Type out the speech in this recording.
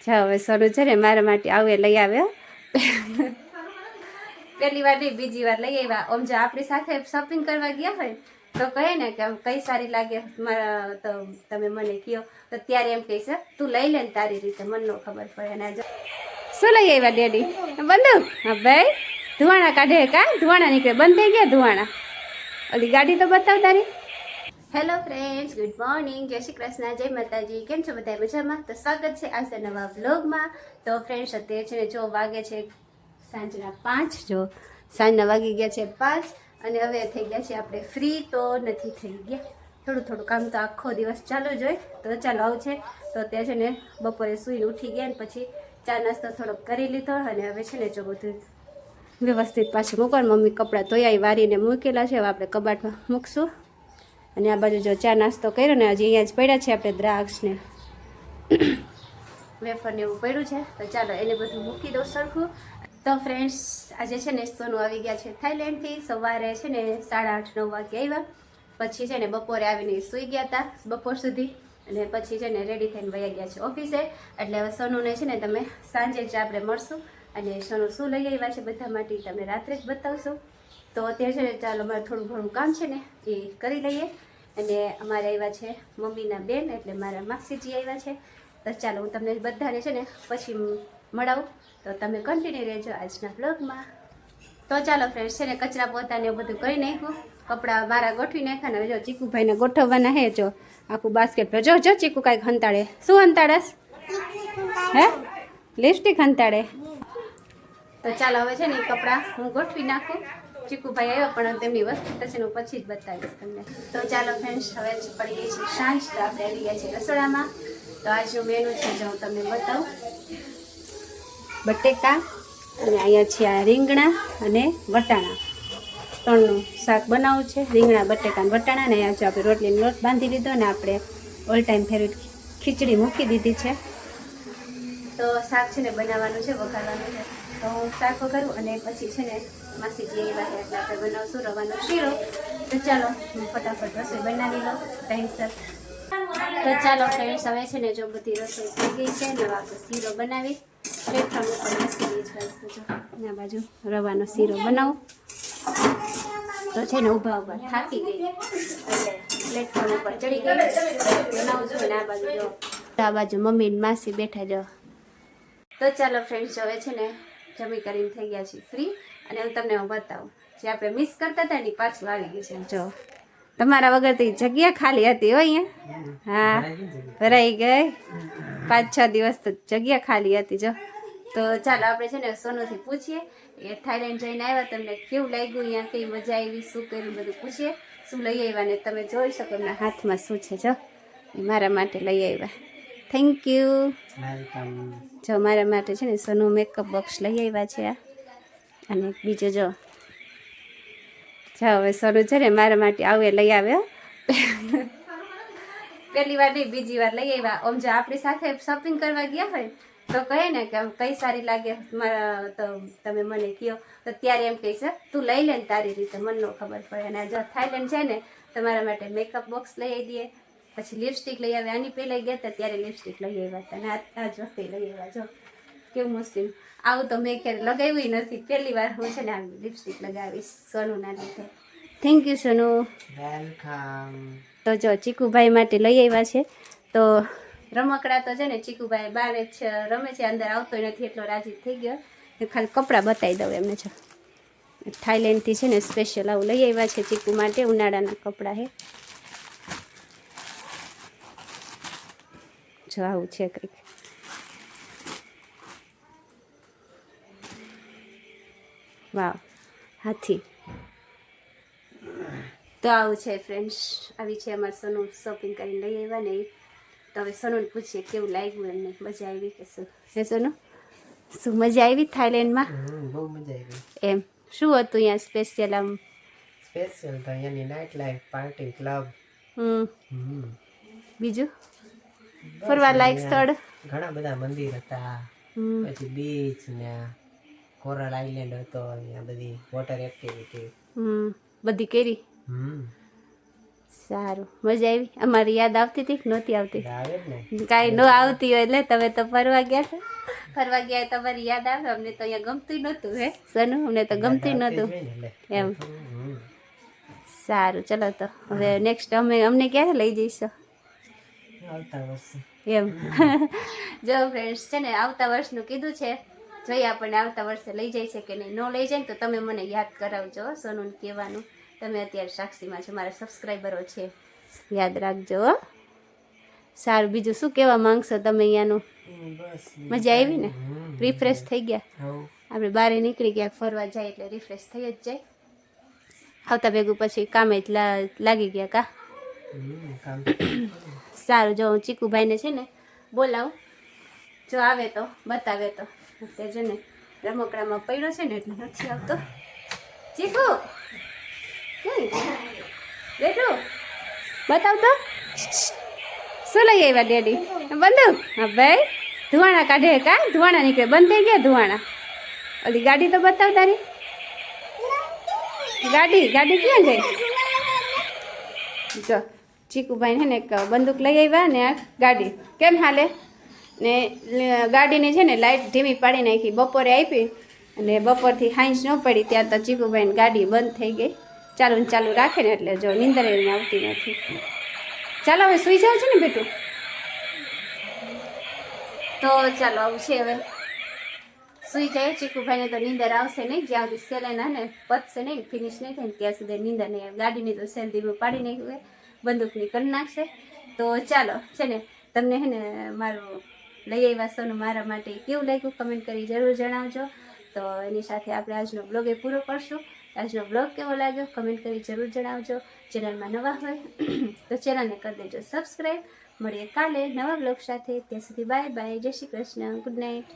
જાઓ હવે સોનું છે ને મારા માટે આવે લઈ આવ્યો પહેલી વાર નહીં બીજી વાર લઈ આવ્યા. આમ જો આપણી સાથે શોપિંગ કરવા ગયા હોય તો કહે ને કે કઈ સારી લાગે મારા તો તમે મને કહો તો ત્યારે એમ કહીશ તું લઈ લે ને તારી રીતે મને ન ખબર પડે. અને શું લઈ આવ્યા ડેડી? બંદૂક? હા ભાઈ ધુવાણા કાઢે કા ધુવાણા નીકળે બંધ થઈ ગયા ધુવાણા. ઓલી ગાડી તો બતાવ તારી. હેલો ફ્રેન્ડ્સ, ગુડ મોર્નિંગ, જય શ્રી કૃષ્ણ, જય માતાજી. કેમ છો બધા મજામાં? તો સ્વાગત છે આજના નવા વ્લોગમાં. તો ફ્રેન્ડ્સ અત્યારે છે ને જો વાગે છે સાંજના 5. જો સાંજના વાગી ગયા છે 5 અને હવે થઈ ગયા છે આપણે ફ્રી. તો નથી થઈ ગયા, થોડું કામ તો આખો દિવસ ચાલુ જ હોય. તો ચાલો આવું છે તો ત્યાં છે ને બપોરે સૂઈને ઉઠી ગયા ને પછી ચા નાસ્તો થોડોક કરી લીધો અને હવે છે ને જો બધું વ્યવસ્થિત પાછું મૂકવાનું. મમ્મી કપડાં ધોયા વારીને મૂકેલા છે, હવે આપણે કબાટમાં મૂકશું. અને આ બાજુ જો ચા નાસ્તો કર્યો ને હજી અહીંયા જ પડ્યા છે આપણે દ્રાક્ષ ને વેફર ને એવું પડ્યું છે. તો ચાલો એને બધું મૂકી દઉં સરખું. તો ફ્રેન્ડ્સ આજે છે ને સોનું આવી ગયા છે થાઈલેન્ડથી. સવારે છે ને 8:30-9 વાગે આવ્યા. પછી છે ને બપોરે આવીને સૂઈ ગયા હતા બપોર સુધી અને પછી છે ને રેડી થઈને વયા ગયા છે ઓફિસે. એટલે હવે સોનુને છે ને તમે સાંજે જ આપણે મળશું અને સોનું શું લઈ આવ્યા છે બધા માટે તમને રાત્રે જ બતાવશું. તો અત્યારે છે ને ચાલો અમારે થોડું ઘણું કામ છે ને એ કરી લઈએ. અને અમારે આવ્યા છે મમ્મીના બેન એટલે મારા માસીજી આવ્યા છે. તો ચાલો હું તમને બધાને છે ને પછી મળાવું. તો તમે કન્ટિન્યુ રહેજો આજના બ્લોગમાં. તો ચાલો ફ્રેન્ડ્સ છે ને કચરા પોતાને એવું બધું કરી નાખ્યું, કપડાં મારા ગોઠવી નાખ્યા ને હવે જો ચીકુભાઈને ગોઠવવાના હે. જો આખું બાસ્કેટ જો જો ચીકુ કાંઈક હંતાડે. શું હંતાડસ? હે લિપસ્ટિક હંતાડે. તો ચાલો હવે છે ને કપડાં હું ગોઠવી નાખું. ચીકુભાઈ આવ્યા પણ તેમની વસ્તુ થશે હું પછી જ બતાવીશ તમને. તો ચાલો ફ્રેન્ડ્સ હવે પડી ગઈ છે સાંજ. તો આપણે આવી ગયા છીએ રસોડામાં. તો આજનું મેનુ છે જો હું તમને બતાવું. બટેકા અને અહીંયા છે આ રીંગણા અને વટાણા, ત્રણનું શાક બનાવવું છે. રીંગણા બટેકા અને વટાણા. અને અહીંયા જો આપણે રોટલીનો લોટ બાંધી લીધો અને આપણે ઓલ ટાઈમ ફેવરેટ ખીચડી મૂકી દીધી છે. તો શાક છે ને બનાવવાનું છે, વઘારવાનું છે. તો હું શાક વઘારું અને પછી છે ને માસીજી એ વાત એટલે આપણે બનાવશું રવાનો શીરો. તો ચાલો હું ફટાફટ રસોઈ બનાવી લઉં ટાઈમસર. તો ચાલો ફ્રેન્ડ્સ હવે છે ને જો બધી રસોઈ થઈ ગઈ છે ને આપણે શીરો બનાવી પ્લેટફોર્મ ઉપર મૂકી દઈશ. જો આ બાજુ રવાનો શીરો બનાવું. તો છે ને ઊભા થાકી ગઈ એટલે પ્લેટફોર્મ ઉપર ચડી ગઈ બનાવું છું. અને આ બાજુ મમ્મી ને માસી બેઠા જો. તો ચાલો ફ્રેન્ડ્સ હવે છે ને જમી કરીને થઈ ગયા છીએ ફ્રી. અને હું તમને બતાવું જે આપણે મિસ કરતા હતા ને પાછું આવી ગયું છે. જો તમારા વગર તો જગ્યા ખાલી હતી હો અહીંયા. હા ભરાઈ ગઈ. 5-6 દિવસ તો જગ્યા ખાલી હતી. જો તો ચાલો આપણે છે ને સોનુથી પૂછીએ એ થાઈલેન્ડ જઈને આવ્યા તમને કેવું લાગ્યું, અહીંયા કઈ મજા આવી, શું કર્યું બધું પૂછીએ. શું લઈ આવ્યા ને તમે જોઈ શકો એમના હાથમાં શું છે. જો એ મારા માટે લઈ આવ્યા. Thank you. જો મારા માટે છે ને સોનું મેકઅપ બોક્સ લઈ આવ્યા છે આ. અને બીજું જો હવે સોનું છે ને મારા માટે આવે લઈ આવ્યો. પહેલી વાર નહીં બીજી વાર લઈ આવ્યા. આમ જો આપણી સાથે શોપિંગ કરવા ગયા હોય તો કહે ને કે કઈ સારી લાગે મારા તો તમે મને કહો તો ત્યારે એમ કહીશ તું લઈ લે ને તારી રીતે મને ન ખબર પડે. અને જો થાઈલેન્ડ છે ને તમારા માટે મેકઅપ બોક્સ લઈ આવી દઈએ. પછી લિપસ્ટિક લઈ આવ્યા. આની પહેલાં ગયા હતા ત્યારે લિપસ્ટિક લઈ આવ્યા હતા. અને આ જ વખતે લઈ આવ્યા. જો કેવું મુશ્કેલ આવું તો મેં ક્યારે લગાવ્યું નથી. પહેલી વાર હું છે ને આ લિપસ્ટિક લગાવીશ સોનુના લીધે. Thank you Sonu. વેલકમ. તો જો ચીકુભાઈ માટે લઈ આવ્યા છે. તો રમકડા તો છે ને ચીકુભાઈ બહાર જ રમે છે, અંદર આવતો નથી એટલો રાજી થઈ ગયો. ખાલી કપડાં બતાવી દઉં એમને. જો થાઈલેન્ડથી છે ને સ્પેશિયલ આવું લઈ આવ્યા છે ચીકુ માટે. ઉનાળાના કપડાં છે. જો આવું છે કંઈક. વાવ હાથી. તો આવું છે ફ્રેન્ડ્સ. આવી છે અમારે સોનું શોપિંગ કરીને લઈ આવ્યા ને. તો હવે સોનુને પૂછીએ કેવું લાગ્યું એમને, મજા આવી કે શું. હે સોનુ શું મજા આવી થાઈલેન્ડમાં? બહુ મજા આવી. એમ શું હતું અહીંયા સ્પેશિયલ? આમ સ્પેશિયલ તો અહીંયાની નાઇટ લાઈફ, પાર્ટી, ક્લબ. બીજું ફરવા લાયક સ્થળ ઘણા બધા મંદિર હતા. પછી બીચ ને કોરલ આઇલેન્ડ હતો. અહીંયા બધી વોટર એક્ટિવિટી બધી કરી. સારું, મજા આવી? અમારી યાદ આવતી હતી કે નહોતી આવતી? આવે જ ને. કાંઈ ન આવતી હોય એટલે તમે તો ફરવા ગયા હતા. ફરવા ગયા હોય તમારી યાદ આવે. અમને તો અહીંયા ગમતું નહોતું હે સનુ, અમને તો ગમતું નહોતું એમ. સારું, ચલો તો હવે નેક્સ્ટ અમને ક્યારે લઈ જઈશું આવતા વર્ષે એમ? જો ફ્રેન્ડ્સ છે ને, આવતા વર્ષનું કીધું છે. જોઈએ આપણને આવતા વર્ષે લઈ જાય છે કે નહીં. ન લઈ જાય ને તો તમે મને યાદ કરાવજો. સોનુને કહેવાનું તમે અત્યારે સાક્ષીમાં છો, મારા સબસ્ક્રાઈબરો છે, યાદ રાખજો હો. સારું, બીજું શું કહેવા માંગશો તમે? અહીંયાનું બસ મજા આવી ને? રિફ્રેશ થઈ ગયા? હવ આપણે બહાર નીકળી ગયા ફરવા જાય એટલે રિફ્રેશ થઈ જ જાય. આવતા ભેગું પછી કામે જ લાગી ગયા કા? કામ સારું, જો હું ચીકુભાઈને છે ને બોલાવું, જો આવે તો બતાવે તો. તે જો ને રમકડામાં પડ્યો છે ને એટલે નથી આવતો. ચીકુ બેઠું બતાવ તો, શું લઈ આવ્યા ડેડી? બંધુ? હા ભાઈ, ધુવાણા કાઢે કા? ધુવાણા નીકળે, બંધ થઈ ગયા ધુવાણા. ઓલી ગાડી તો બતાવ તારી. ગાડી ક્યાં જાય? જો ચીકુભાઈ છે ને એક બંદૂક લઈ આવ્યા ને આ ગાડી કેમ હાલે ને ગાડીને છે ને લાઇટ ધીમી પાડી નાખી, બપોરે આપી અને બપોરથી હાંજ ન પડી ત્યાં તો ચીકુભાઈની ગાડી બંધ થઈ ગઈ. ચાલુ ને ચાલુ રાખે ને એટલે જો નીંદર એને આવતી નથી. ચાલો હવે સૂઈ જાવ છે ને બેટું? તો ચાલો આવું છે, હવે સૂઈ જાય. ચીકુભાઈને તો નીંદર આવશે નહીં જ્યાં સુધી સેલેના ને પતશે નહીં, ફિનિશ નહીં થાય ને ત્યાં સુધી નીંદર નહીં. ગાડીની તો સેલ ધીમું પાડી નાખ્યું, બંદૂકની કરી નાખશે. તો ચાલો છે ને, તમને હે ને મારું લઈ આવ્યા સોનું મારા માટે કેવું લાગ્યું કમેન્ટ કરી જરૂર જણાવજો. તો એની સાથે આપણે આજનો બ્લોગ એ પૂરો કરશું. આજનો બ્લોગ કેવો લાગ્યો કમેન્ટ કરી જરૂર જણાવજો. ચેનલમાં નવા હોય તો ચેનલને કરી દેજો સબસ્ક્રાઈબ. મળીએ કાલે નવા બ્લોગ સાથે. ત્યાં સુધી બાય બાય, જય શ્રી કૃષ્ણ, ગુડ નાઇટ.